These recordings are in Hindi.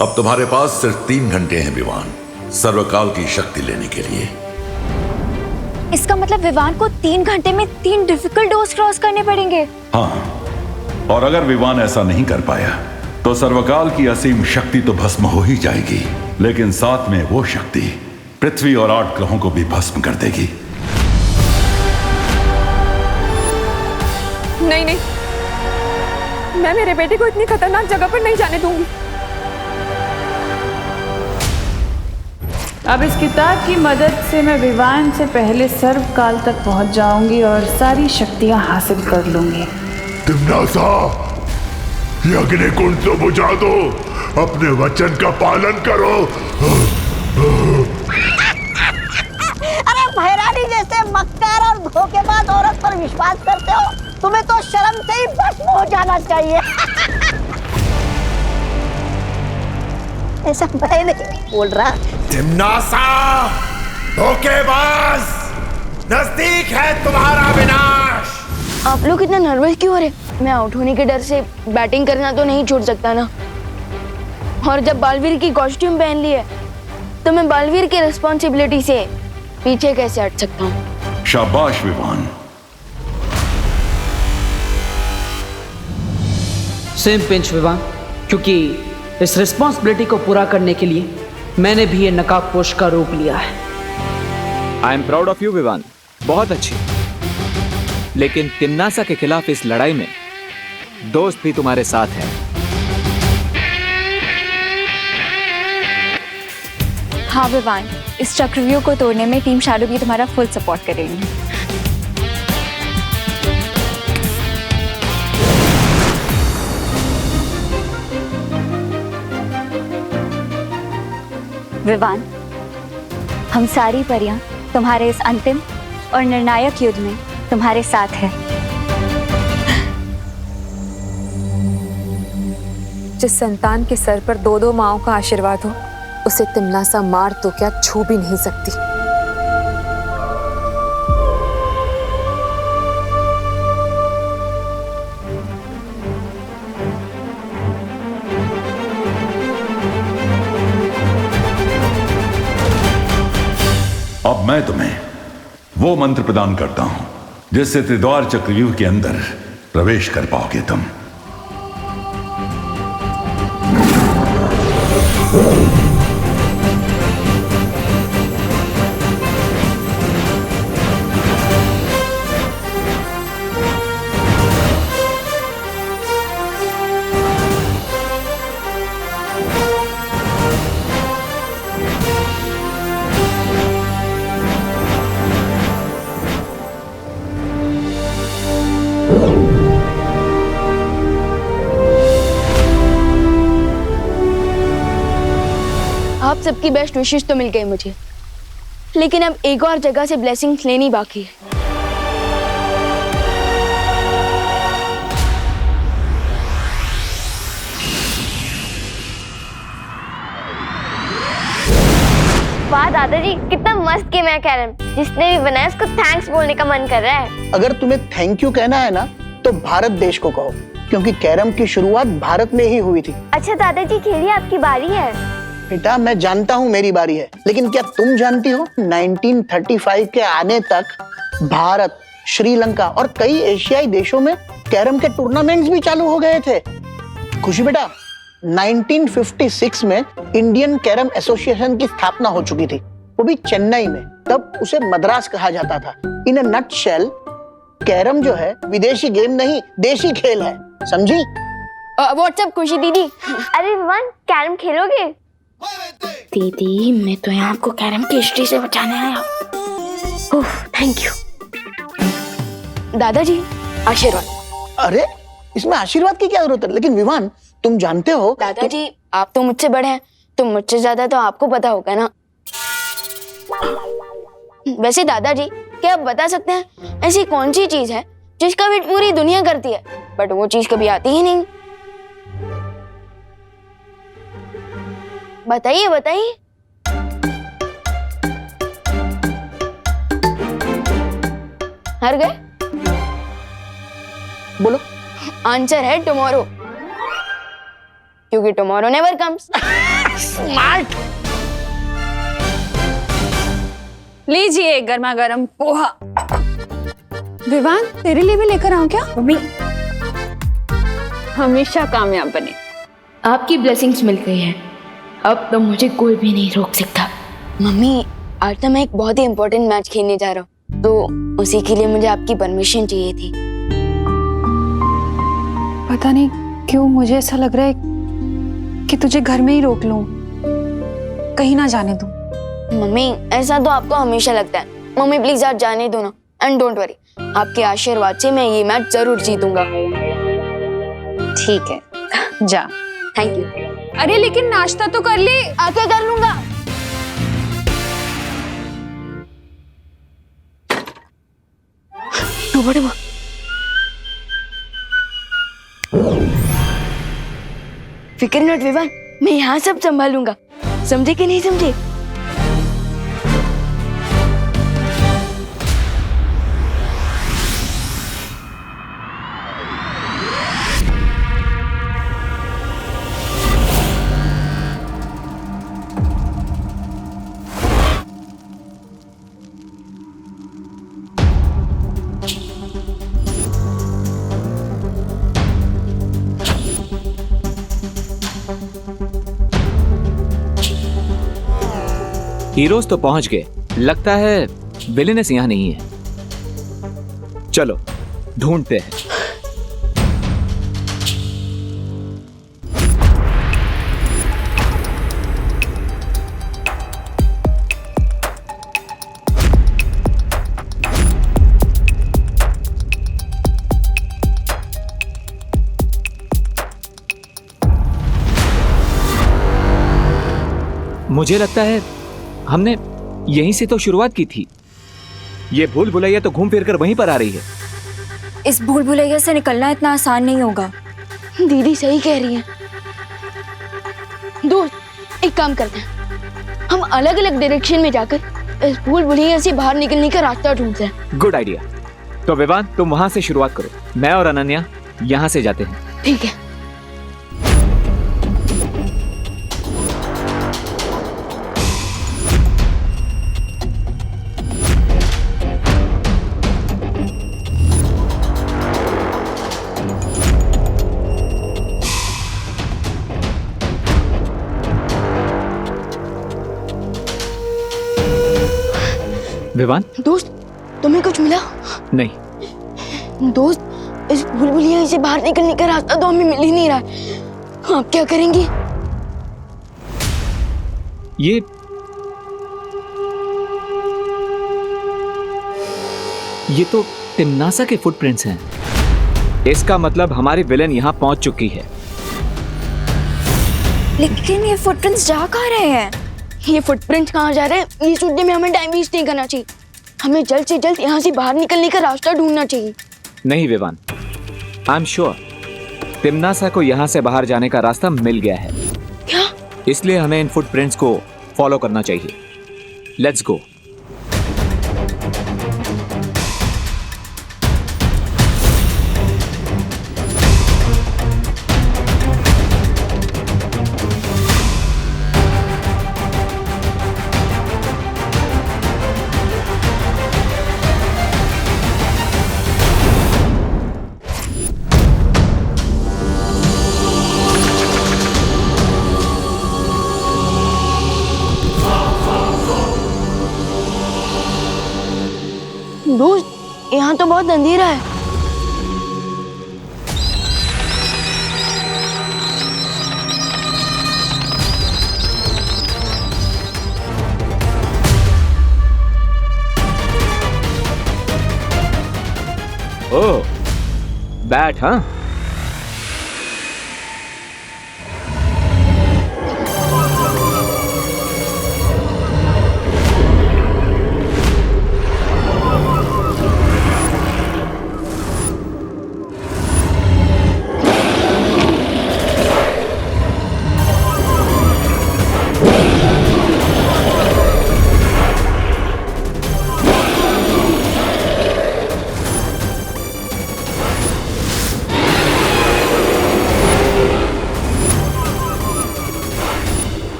अब तुम्हारे पास सिर्फ 3 घंटे हैं विवान, सर्वकाल की शक्ति लेने के लिए। इसका मतलब विवान को 3 घंटे में 3 डिफिकल्ट डोर्स क्रॉस करने पड़ेंगे। हाँ, और अगर विवान ऐसा नहीं कर पाया तो सर्वकाल की असीम शक्ति तो भस्म हो ही जाएगी, लेकिन साथ में वो शक्ति पृथ्वी और 8 ग्रहों को भी भस्म कर देगी। नहीं नहीं, मैं मेरे बेटे को इतनी खतरनाक जगह पर नहीं जाने दूंगी। अब इस किताब की मदद से मैं विवान से पहले सर्वकाल तक पहुंच जाऊंगी और सारी शक्तियां हासिल कर लूंगी। तिम्नासा, ये अग्निकुंड तो बुझा दो, अपने वचन का पालन करो। अरे भैरानी जैसे मक्कार और धोखेबाज औरत पर विश्वास करते हो? तुम्हें तो शर्म से ही भस्म हो जाना चाहिए। ऐसा मैं नहीं बोल रहा। तिम्नासा, धोखेबाज, नजदीक है तुम्हारा विनाश। आप लोग इतना नर्वस क्यों हो रहे? मैं आउट होने के डर से बैटिंग करना तो नहीं छोड़ सकता ना। और जब बालवीर की कॉस्ट्यूम पहन ली है तो मैं बालवीर की रिस्पॉन्सिबिलिटी से पीछे कैसे हट सकता हूँ? शाबाश विवान। सेम पिंच विवान, क्योंकि इस रिस्पॉन्सिबिलिटी को पूरा करने के लिए मैंने भी ये नकाबपोश का रूप लिया है। I am proud of you Vivaan, बहुत अच्छी। लेकिन तिम्नासा के खिलाफ इस लड़ाई में दोस्त भी तुम्हारे साथ है। हाँ विवान, इस चक्रव्यूह को तोड़ने में टीम शैडो भी तुम्हारा फुल सपोर्ट करेगी। विवान, हम सारी परियां तुम्हारे इस अंतिम और निर्णायक युद्ध में तुम्हारे साथ है। जिस संतान के सर पर 2-2 माँओं का आशीर्वाद हो, उसे तिम्नासा मार तो क्या छू भी नहीं सकती। अब मैं तुम्हें वो मंत्र प्रदान करता हूं जिससे त्रिद्वार चक्रव्यूह के अंदर प्रवेश कर पाओगे तुम। आप सबकी बेस्ट विशेष तो मिल गई मुझे, लेकिन अब एक और जगह से ब्लेसिंग्स लेनी बाकी है। वाह दादाजी, कितना मस्त गेम है कैरम। जिसने भी बनाया उसको थैंक्स बोलने का मन कर रहा है। अगर तुम्हें थैंक यू कहना है ना, तो भारत देश को कहो, क्योंकि कैरम की शुरुआत भारत में ही हुई थी। अच्छा दादाजी, खेलिए, आपकी बारी है। बेटा, मैं जानता हूँ मेरी बारी है, लेकिन क्या तुम जानती हो 1935 के आने तक भारत, श्रीलंका और कई एशियाई देशों में कैरम के टूर्नामेंट्स भी चालू हो गए थे। खुशी बेटा, 1956 में इंडियन कैरम एसोसिएशन की स्थापना हो चुकी थी, वो भी चेन्नई में। तब उसे मद्रास कहा जाता था। इन अ नटशेल, कैरम जो है विदेशी गेम नहीं, देशी खेल है, समझी? व्हाट्सएप खुशी दीदी। अरे विवान, कैरम खेलोगे? दीदी, मैं तो यहाँ आपको कैरम की हिस्ट्री से बचाने आया। थैंक यू दादाजी, आशीर्वाद। अरे, इसमें आशीर्वाद की क्या जरूरत है? लेकिन विवान, तुम जानते हो दादाजी, आप तो मुझसे बड़े हैं, तो मुझसे ज्यादा तो आपको पता होगा ना। वैसे दादाजी, क्या आप बता सकते हैं ऐसी कौन सी चीज है जिसका वेट पूरी दुनिया करती है, बट वो चीज कभी आती ही नहीं? बताइए बताइए। हार गए? बोलो। आंसर है टुमारो। क्योंकि टुमारो नेवर कम्स। स्मार्ट। लीजिए गर्मा गर्म पोहा। विवान तेरे लिए भी लेकर आऊं क्या? मम्मी, हमेशा कामयाब बने। आपकी ब्लेसिंग्स मिल गई है, अब तो मुझे कोई भी नहीं रोक सकता। मम्मी, आज तो मैं एक बहुत ही इम्पोर्टेंट मैच खेलने जा रहा हूँ, तो उसी के लिए मुझे आपकी परमिशन चाहिए थी। पता नहीं क्यों मुझे ऐसा लग रहा है कि तुझे घर में ही रोक लूं, कहीं ना जाने दूं। मम्मी, ऐसा तो आपको हमेशा लगता है। मम्मी प्लीज आज जाने दो ना, एंड डोंट वरी, आपके आशीर्वाद से मैं ये मैच जरूर जीतूंगा। ठीक है, जा। Thank you. अरे लेकिन नाश्ता तो कर ले। आके कर लूंगा। फिक्र नॉट विवान, मैं यहाँ सब संभालूंगा। समझे कि नहीं समझे? हीरोज तो पहुंच गए, लगता है विलेनेस यहां नहीं है। चलो ढूंढते हैं। मुझे लगता है हमने यहीं से तो शुरुआत की थी। ये भूल भुलैया तो घूम फिर कर वहीं पर आ रही है। इस भूल भुलैया से निकलना इतना आसान नहीं होगा। दीदी सही कह रही है। दोस्त, एक काम करते हैं, हम अलग अलग डायरेक्शन में जाकर इस भूल भुलैया से बाहर निकलने का रास्ता ढूंढते हैं। Good idea. तो विवान तुम वहां से शुरुआत करो, मैं और अनन्या यहां से जाते हैं। ठीक है। विवान, दोस्त, तुम्हें कुछ मिला? नहीं। दोस्त, इस भूल भुलैया से बाहर निकलने का रास्ता तो हमें मिल ही नहीं रहा है। आप क्या करेंगे? ये तो तिम्नासा के फुटप्रिंट्स हैं। इसका मतलब हमारी विलेन यहां पहुंच चुकी है। लेकिन ये फुटप्रिंट्स जा कहाँ रहे हैं? ये फुटप्रिंट्स कहाँ जा रहे हैं, ये सोचने में हमें टाइम वेस्ट नहीं करना चाहिए। हमें जल्द से जल्द यहाँ से बाहर निकलने का रास्ता ढूंढना चाहिए। नहीं विवान, आई एम श्योर तिम्नासा को यहाँ से बाहर जाने का रास्ता मिल गया है। क्या? इसलिए हमें इन फुटप्रिंट्स को फॉलो करना चाहिए। Let's go. दोस्त, यहाँ तो बहुत अंधेरा है। ओह, बैट हाँ?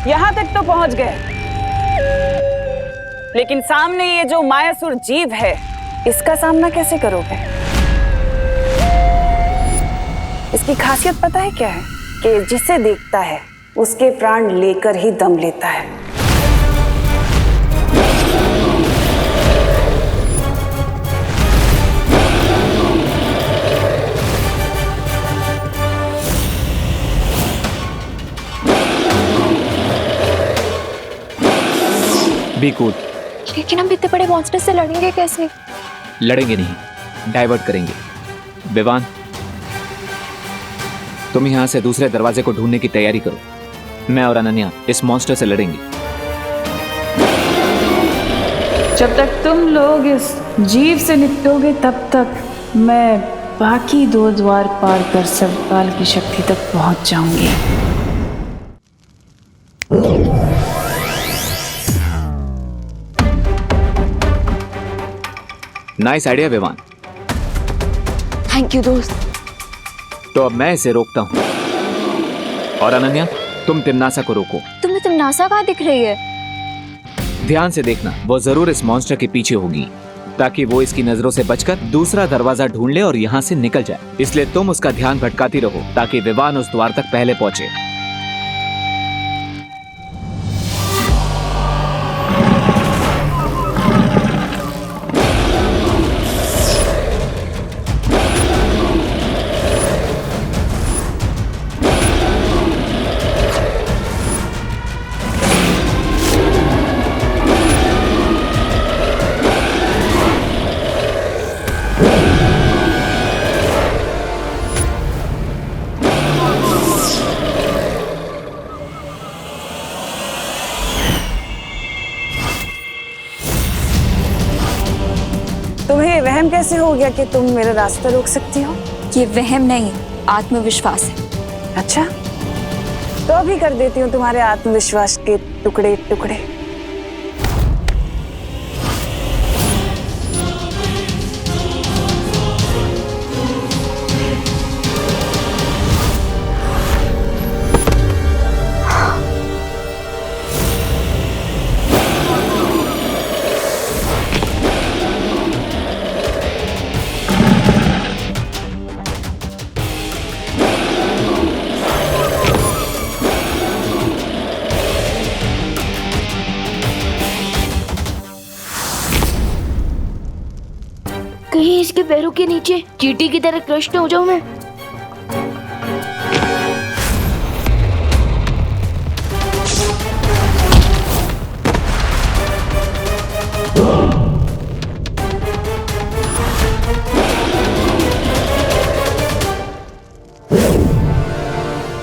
यहाँ तक तो पहुंच गए, लेकिन सामने ये जो मायासुर जीव है, इसका सामना कैसे करोगे? इसकी खासियत पता है क्या है? कि जिसे देखता है उसके प्राण लेकर ही दम लेता है। Be cool. लेकिन हम इतने बड़े मॉन्स्टर से लड़ेंगे कैसे? लड़ेंगे नहीं, डाइवर्ट करेंगे। विवान, तुम यहां से दूसरे दरवाजे को ढूंढने की तैयारी करो। मैं और अनन्या इस मॉन्स्टर से लड़ेंगे। जब तक तुम लोग इस जीव से निपटोगे तब तक मैं बाकी 2 द्वार पार कर सर्वकाल की शक्ति तक पहुंच जाऊंगी। Nice idea Vivaan. Thank you दोस्त। तो अब मैं इसे रोकता हूं, और अनन्या तुम तिम्नासा को रोको। तुम्हें तिम्नासा कहाँ दिख रही है? ध्यान से देखना, वो जरूर इस मॉन्स्टर के पीछे होगी, ताकि वो इसकी नजरों से बचकर दूसरा दरवाजा ढूंढ ले और यहाँ से निकल जाए। इसलिए तुम उसका ध्यान भटकाती रहो ताकि विवान उस द्वार तक पहले पहुंचे। तुम्हें वहम कैसे हो गया कि तुम मेरा रास्ता रोक सकती हो? ये वहम नहीं, आत्मविश्वास है। अच्छा, तो अभी कर देती हूँ तुम्हारे आत्मविश्वास के टुकड़े टुकड़े। कहीं इसके पैरों के नीचे चींटी की तरह क्रश हो जाऊं मैं।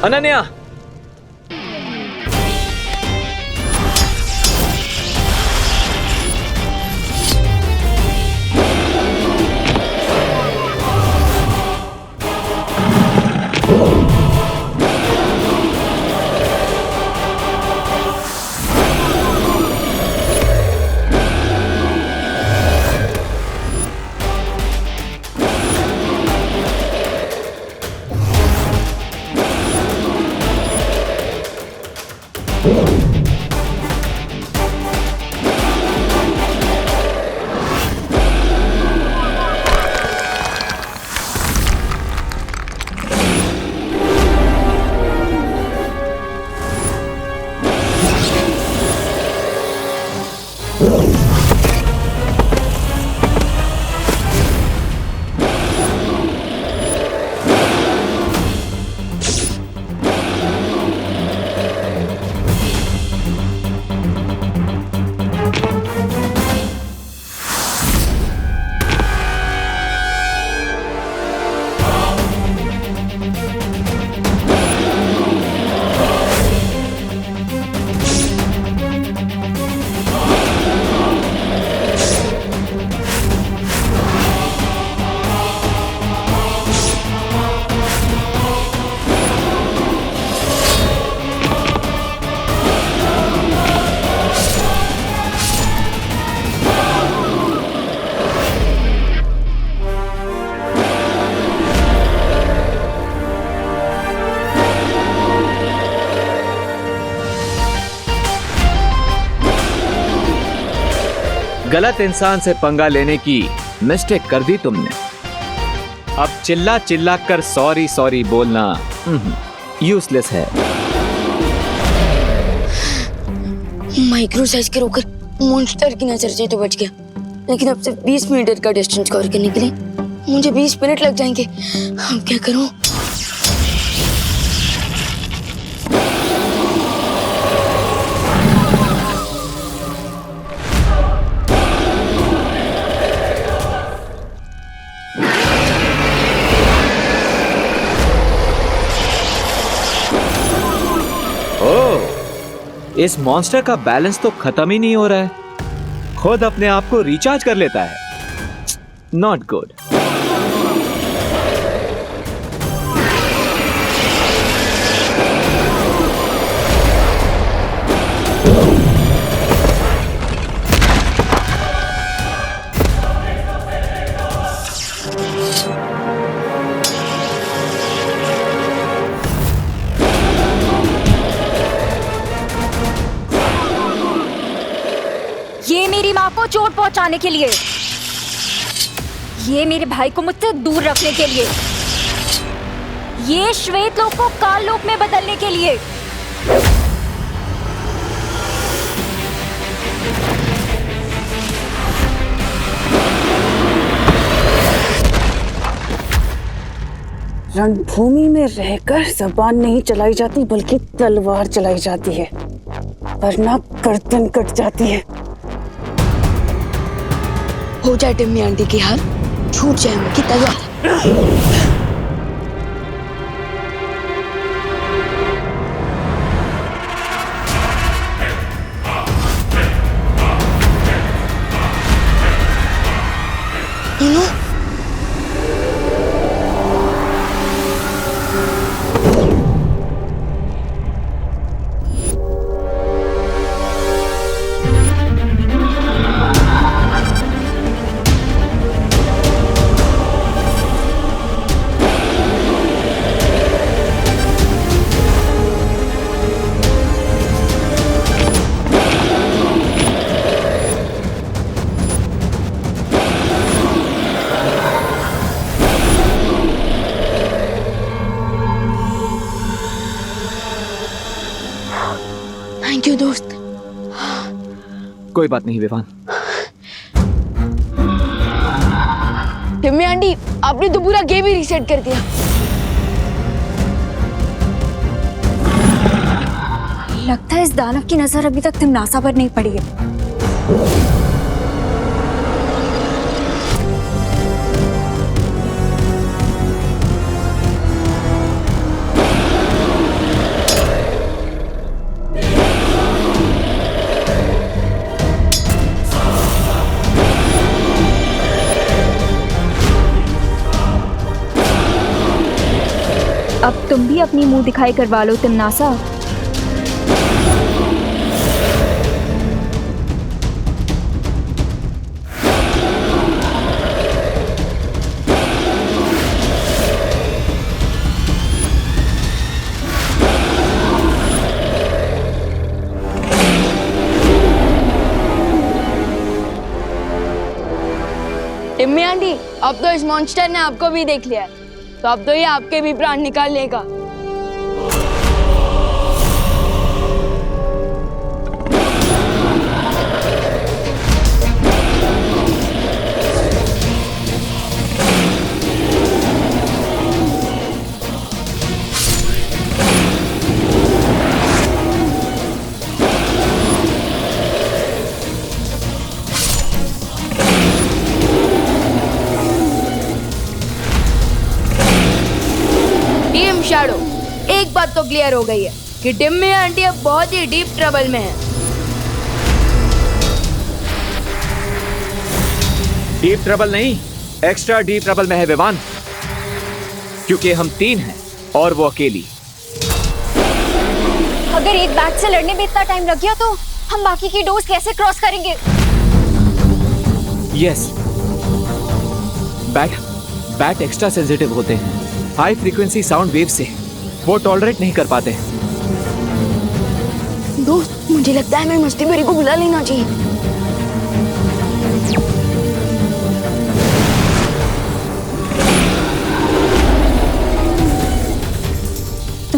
अनन्या, गलत इंसान से पंगा लेने की मिस्टेक कर दी तुमने। अब चिल्ला चिल्ला कर सॉरी सॉरी बोलना यूजलेस है। माइक्रो साइज के रोकर मॉन्स्टर की नजर से तो बच गया, लेकिन अब सिर्फ 20 मीटर का डिस्टेंस कवर करने के लिए मुझे 20 मिनट लग जाएंगे। अब क्या करूं? इस मॉन्स्टर का बैलेंस तो खत्म ही नहीं हो रहा है, खुद अपने आप को रिचार्ज कर लेता है। Not good. ये मेरी माँ को चोट पहुंचाने के लिए, ये मेरे भाई को मुझसे दूर रखने के लिए, ये श्वेत लोक को काल लोक में बदलने के लिए। रणभूमि में रहकर जबान नहीं चलाई जाती बल्कि तलवार चलाई जाती है, वरना गर्दन कट जाती है। हो जाए टिम्मी आंटी की हाल, छूट जाए उनकी तलवार। थैंक यू दोस्त। कोई बात नहीं विवान। टिम्मी आंटी, आपने तो पूरा गेम ही रीसेट कर दिया। लगता है इस दानव की नजर अभी तक तिमनासा पर नहीं पड़ी है। अब तुम भी अपनी मुंह दिखाई करवा लो तिमनासा। टिम्मी आंटी, अब तो इस मॉन्स्टर ने आपको भी देख लिया है, तो अब तो ये आपके भी प्राण निकाल लेगा। शैडो, एक बात तो क्लियर हो गई है कि टिम्मी आंटी अब बहुत ही डीप ट्रबल में है। डीप ट्रबल नहीं, एक्स्ट्रा डीप ट्रबल में है विवान, क्योंकि हम 3 हैं और वो अकेली। अगर एक बैट से लड़ने में इतना टाइम लग गया तो हम बाकी की डोज कैसे क्रॉस करेंगे? यस, बैट एक्स्ट्रा सेंसिटिव होते हैं हाई फ्रीक्वेंसी साउंड वेव से, वो टॉलरेट नहीं कर पाते। दोस्त, मुझे लगता है मैं मस्ती भरी को बुला लेना चाहिए।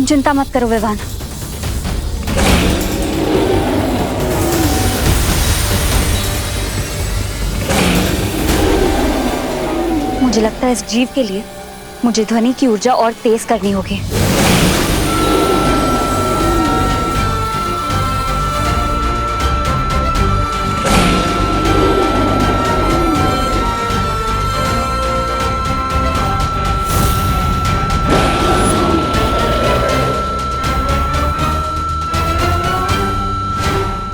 चिंता मत करो विवान। मुझे लगता है इस जीव के लिए मुझे ध्वनि की ऊर्जा और तेज करनी होगी।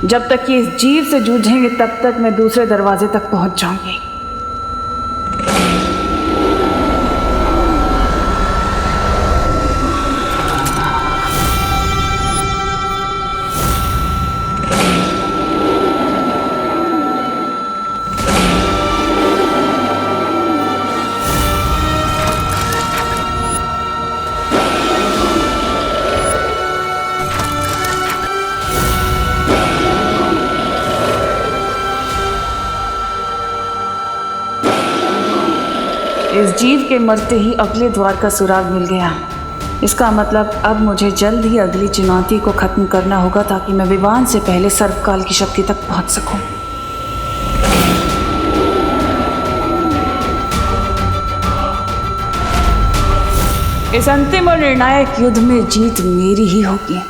जब तक ये इस जीव से जूझेंगे तब तक मैं दूसरे दरवाजे तक पहुंच जाऊंगी। इस जीव के मरते ही अगले द्वार का सुराग मिल गया। इसका मतलब अब मुझे जल्द ही अगली चुनौती को खत्म करना होगा ताकि मैं विवान से पहले सर्वकाल की शक्ति तक पहुंच सकूं। इस अंतिम और निर्णायक युद्ध में जीत मेरी ही होगी।